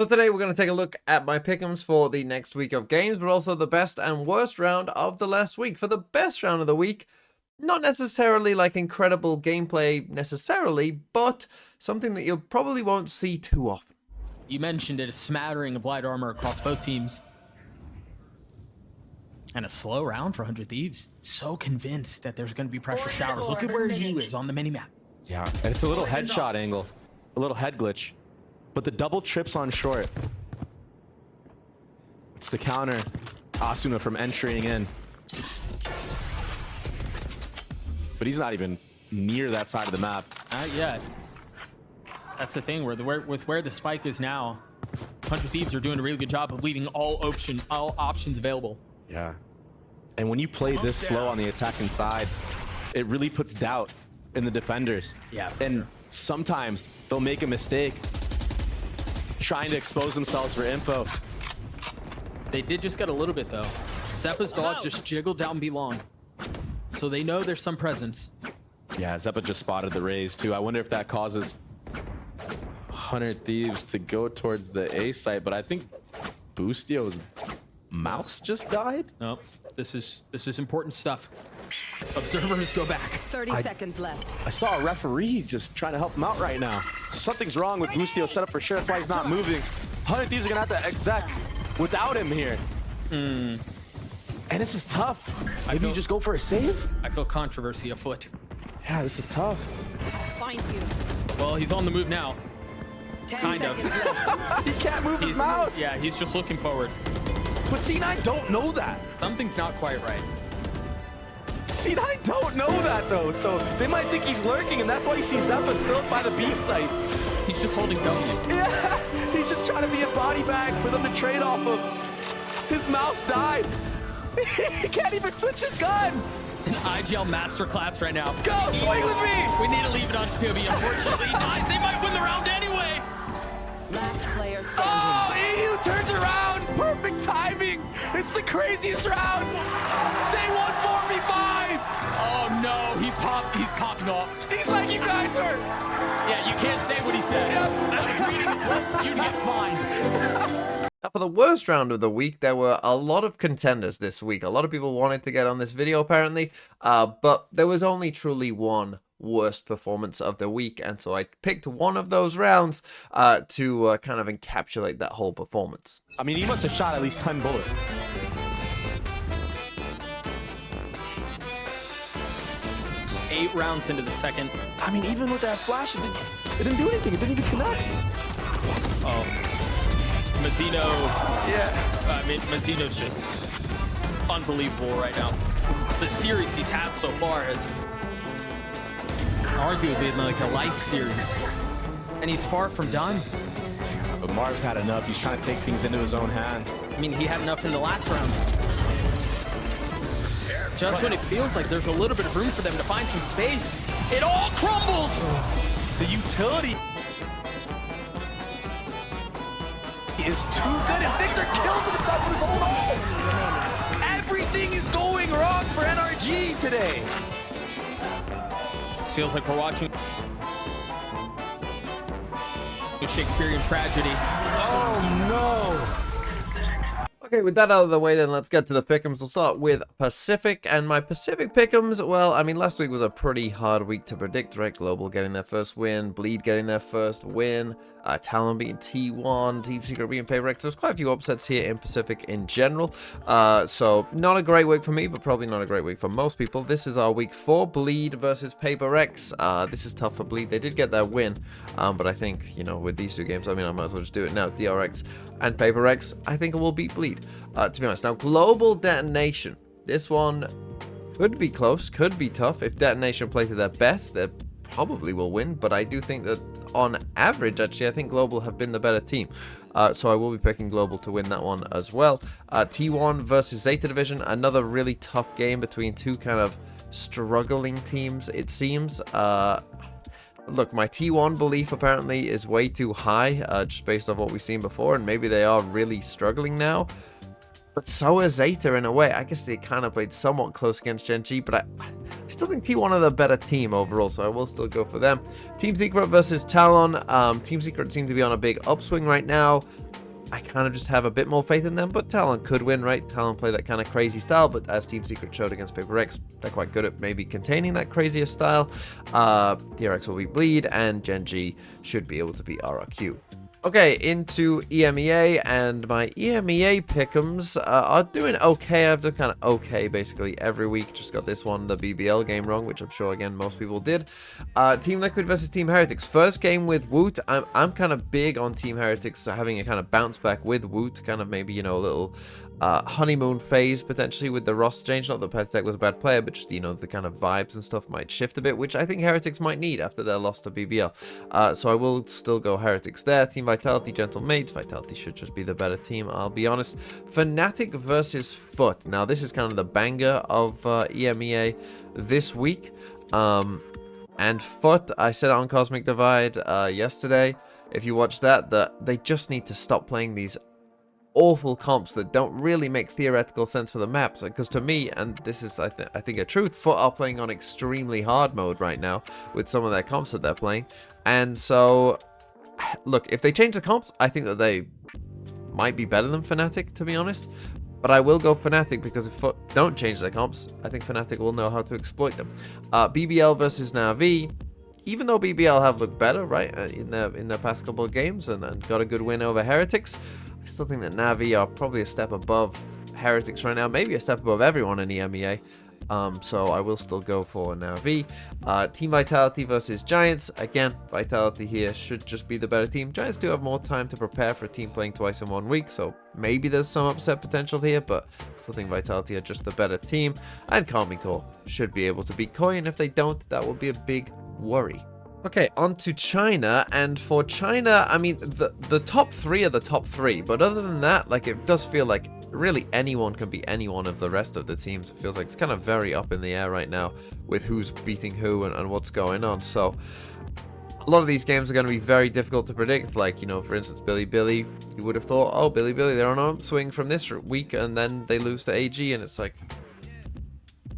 So today we're going to take a look at my pick'ems for the next week of games, but also the best and worst round of the last week. For the best round of the week, not necessarily like incredible gameplay necessarily, but something that you probably won't see too often. You mentioned it, a smattering of light armor across both teams. And a slow round for 100 Thieves. So convinced that there's going to be pressure showers. Look at where you is on the minimap. Yeah, and it's a little headshot angle, a little head glitch. But the double trips on short. It's the counter Asuna from entering in. But he's not even near that side of the map. Not yet. That's the thing, with where the spike is now, 100 Thieves are doing a really good job of leaving all options available. Yeah. And when you play this slow on the attacking side, it really puts doubt in the defenders. Yeah. And sometimes they'll make a mistake trying to expose themselves for info. They did just get a little bit though. Zeppa's dog just jiggled down B long. So they know there's some presence. Yeah, Zeppa just spotted the raise too. I wonder if that causes 100 Thieves to go towards the A site, but I think Boostio's mouse just died. Nope. This is important stuff. Observers go back. 30 seconds left. I saw a referee just trying to help him out right now. So something's wrong with Boostio's setup for sure. That's why he's not moving. 100 Thieves are gonna have to exec without him here. And this is tough. Maybe you just go for a save? I feel controversy afoot. Yeah, this is tough. Find you. Well, he's on the move now. 10 Kind of. seconds left. He can't move his mouse. Yeah, he's just looking forward. But C9 don't know that. Something's not quite right. C9 don't know that though, so they might think he's lurking, and that's why you see Zeppa still up by the B site. He's just holding W. Yeah, he's just trying to be a body bag for them to trade off of. His mouse died. He can't even switch his gun. It's an IGL masterclass right now. Go, swing with me. We need to leave it on POV, unfortunately. Nice, they might win the round anyway. Last player standing. Oh, EU turns around. Perfect timing. It's the craziest round. They won 4v5. Oh no, he's popping off. He's like, you guys are. Yeah, you can't say what he said. I was reading his lips. You'd get fined. Now for the worst round of the week, there were a lot of contenders this week. A lot of people wanted to get on this video apparently, but there was only truly one worst performance of the week, and so I picked one of those rounds to kind of encapsulate that whole performance. I mean, he must have shot at least 10 bullets. Eight rounds into the second. I mean, even with that flash, it didn't do anything. It didn't even connect. Oh. Mazzino. Yeah. I mean, Mazzino's just unbelievable right now. The series he's had so far has arguably been like a life series. And he's far from done. But Marv's had enough. He's trying to take things into his own hands. I mean, he had enough in the last round. Just when it feels like there's a little bit of room for them to find some space, it all crumbles! The utility is too good, and Victor kills himself with his own ult! Everything is going wrong for NRG today! This feels like we're watching a Shakespearean tragedy. Oh no! Okay, with that out of the way, then let's get to the pick'ems. We'll start with Pacific, and my Pacific pick'ems, well, I mean, last week was a pretty hard week to predict, right? Global getting their first win, Bleed getting their first win, Talon beating T1, Team Secret beating PaperX. There's quite a few upsets here in Pacific in general, so not a great week for me, but probably not a great week for most people. This is our week 4, Bleed versus PaperX. This is tough for Bleed. They did get their win, but I think, you know, with these two games, I mean, I might as well just do it now. DRX and PaperX, I think it will beat Bleed. To be honest. Now, Global Detonation. This one could be close, could be tough. If Detonation play to their best, they probably will win. But I do think that on average, actually, I think Global have been the better team. So I will be picking Global to win that one as well. T1 versus Zeta Division. Another really tough game between two kind of struggling teams, it seems. Look, my T1 belief apparently is way too high, just based off what we've seen before, and maybe they are really struggling now. But so is Zeta in a way. I guess they kind of played somewhat close against Gen G, but still think T1 are the better team overall, so I will still go for them. Team Secret versus Talon. Team Secret seem to be on a big upswing right now. I kind of just have a bit more faith in them, but Talon could win, right? Talon play that kind of crazy style, but as Team Secret showed against Pickems, they're quite good at maybe containing that crazier style. DRX will beat Bleed, and Gen G should be able to beat RRQ. Okay, into EMEA, and my EMEA pick'ems are doing okay. I've done kind of okay basically every week. Just got this one, the BBL game, wrong, which I'm sure again most people did. Team Liquid versus Team Heretics. First game with Woot. I'm kind of big on Team Heretics, so having a kind of bounce back with Woot, kind of maybe, you know, a little honeymoon phase potentially with the roster change. Not that Petitec was a bad player, but just, you know, the kind of vibes and stuff might shift a bit, which I think Heretics might need after their loss to BBL. So I will still go Heretics there. Team Vitality, Gentle Mates. Vitality should just be the better team, I'll be honest. Fnatic versus Foot. Now this is kind of the banger of EMEA this week. And Foot, I said it on Cosmic Divide yesterday. If you watch that, they just need to stop playing these awful comps that don't really make theoretical sense for the maps, because to me, and this is I think a truth, Foot are playing on extremely hard mode right now with some of their comps that they're playing. And so look, if they change the comps, I think that they might be better than Fnatic, to be honest, but I will go Fnatic, because if Foot don't change their comps, I think Fnatic will know how to exploit them. BBL versus Na'Vi. Even though BBL have looked better, right, in their past couple of games and got a good win over Heretics, I still think that Na'Vi are probably a step above Heretics right now, maybe a step above everyone in EMEA. So I will still go for Na'Vi. Team Vitality versus Giants. Again, Vitality here should just be the better team. Giants do have more time to prepare for a team playing twice in 1 week, so maybe there's some upset potential here, but I still think Vitality are just the better team. And Karmine Corp should be able to beat Koi, and if they don't, that will be a big worry. Okay, on to China, and for China, I mean, the top three are the top three, but other than that, like, it does feel like really anyone can beat any one of the rest of the teams. It feels like it's kind of very up in the air right now with who's beating who and what's going on. So a lot of these games are going to be very difficult to predict. Like, you know, for instance, Bilibili, you would have thought, oh, Bilibili, they're on an upswing from this week, and then they lose to AG, and it's like,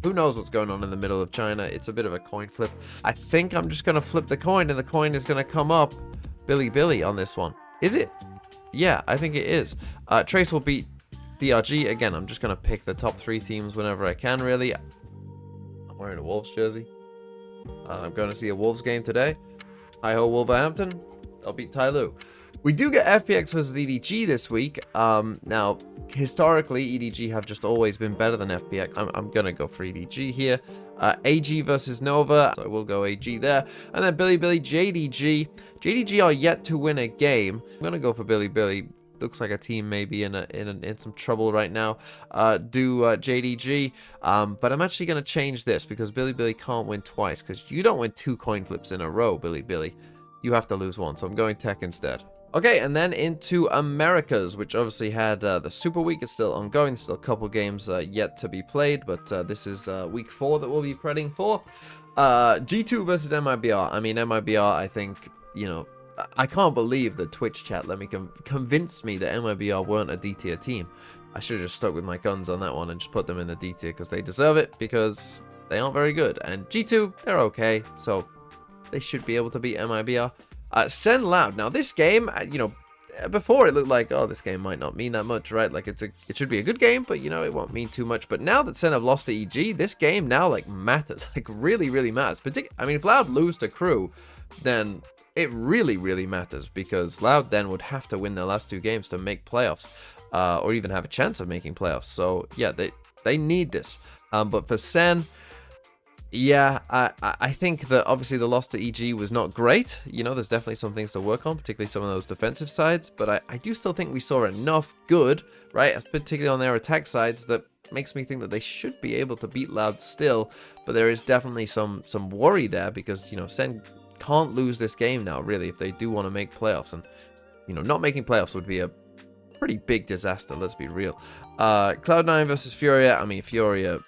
who knows what's going on in the middle of China? It's a bit of a coin flip. I think I'm just going to flip the coin, and the coin is going to come up Bilibili on this one. Is it? Yeah, I think it is. Trace will beat DRG. Again, I'm just going to pick the top three teams whenever I can, really. I'm wearing a Wolves jersey. I'm going to see a Wolves game today. Hi-ho, Wolverhampton. I'll beat Tyloo. We do get FPX versus EDG this week. Now, historically, EDG have just always been better than FPX. I'm going to go for EDG here. AG versus Nova. So I will go AG there. And then Bilibili, JDG. JDG are yet to win a game. I'm going to go for Bilibili. Looks like a team maybe in some trouble right now. JDG. But I'm actually going to change this, because Bilibili can't win twice, because you don't win 2 coin flips in a row, Bilibili. You have to lose one. So I'm going Tech instead. Okay, and then into Americas, which obviously had the Super Week. It's still ongoing. Still a couple games yet to be played, but this is week 4 that we'll be prepping for. G2 versus MIBR. I mean, MIBR, I think, you know, I can't believe the Twitch chat let me convince me that MIBR weren't a D tier team. I should have just stuck with my guns on that one and just put them in the D tier, because they deserve it, because they aren't very good. And G2, they're okay, so they should be able to beat MIBR. Sen Loud. Now this game, you know, before it looked like, oh, this game might not mean that much, right? Like it should be a good game, but you know, it won't mean too much. But now that Sen have lost to EG, this game now like matters, like really, really matters. I mean, if Loud lose to Crew, then it really, really matters, because Loud then would have to win their last 2 games to make playoffs, or even have a chance of making playoffs. So yeah, they need this. But for Sen, yeah, I think that obviously the loss to EG was not great. You know, there's definitely some things to work on, particularly some of those defensive sides. But I do still think we saw enough good, right, particularly on their attack sides, that makes me think that they should be able to beat Loud still. But there is definitely some worry there, because, you know, Sen can't lose this game now, really, if they do want to make playoffs. And, you know, not making playoffs would be a pretty big disaster, let's be real. Cloud9 versus Furia. I mean, Furia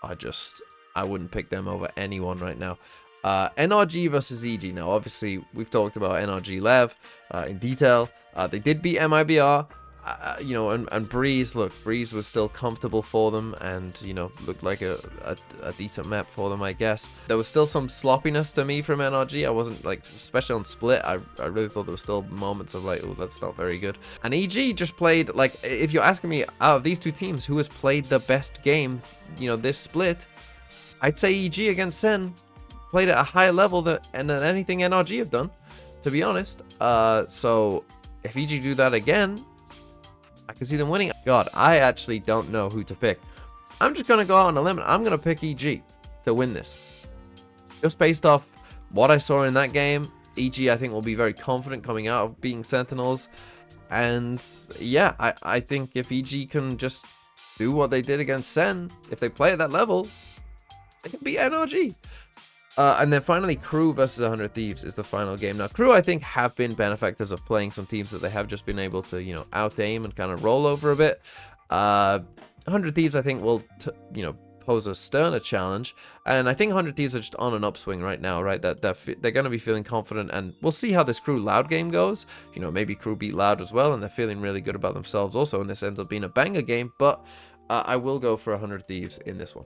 are just... I wouldn't pick them over anyone right now. NRG versus EG. Now, obviously, we've talked about NRG Lev in detail. They did beat MIBR. you know, and Breeze, look, Breeze was still comfortable for them and, you know, looked like a decent map for them, I guess. There was still some sloppiness to me from NRG. I wasn't, like, especially on Split, I really thought there was still moments of, like, oh, that's not very good. And EG just played, like, if you're asking me, out of these two teams, who has played the best game, you know, this Split, I'd say EG against Sen played at a higher level than anything NRG have done, to be honest. So, if EG do that again, I can see them winning. God, I actually don't know who to pick. I'm just going to go out on a limb. I'm going to pick EG to win this. Just based off what I saw in that game, EG I think will be very confident coming out of beating Sentinels. And yeah, I think if EG can just do what they did against Sen, if they play at that level, they can beat NRG. And then finally, Crew versus 100 Thieves is the final game. Now, Crew, I think, have been benefactors of playing some teams that they have just been able to, you know, out-aim and kind of roll over a bit. 100 Thieves, I think, will, you know, pose a sterner challenge. And I think 100 Thieves are just on an upswing right now, right? They're going to be feeling confident. And we'll see how this Crew Loud game goes. You know, maybe Crew beat Loud as well, and they're feeling really good about themselves also. And this ends up being a banger game. But I will go for 100 Thieves in this one.